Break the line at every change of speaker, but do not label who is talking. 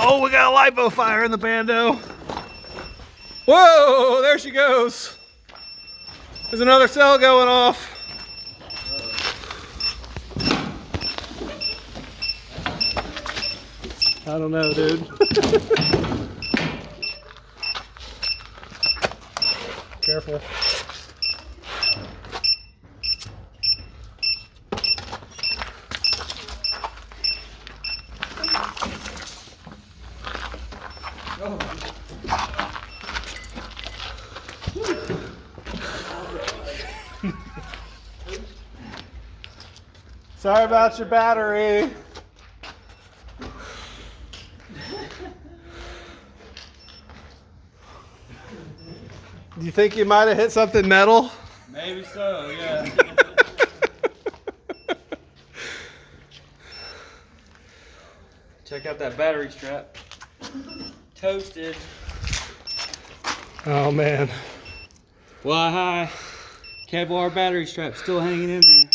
Oh, we got a lipo fire in the bando. Whoa, there she goes. There's another cell going off. I don't know, dude. Careful. Sorry about your battery. Do you think you might have hit something metal?
Maybe so, yeah. Check out that battery strap. Toasted.
Oh man.
Fly high. Kevlar battery strap still hanging in there.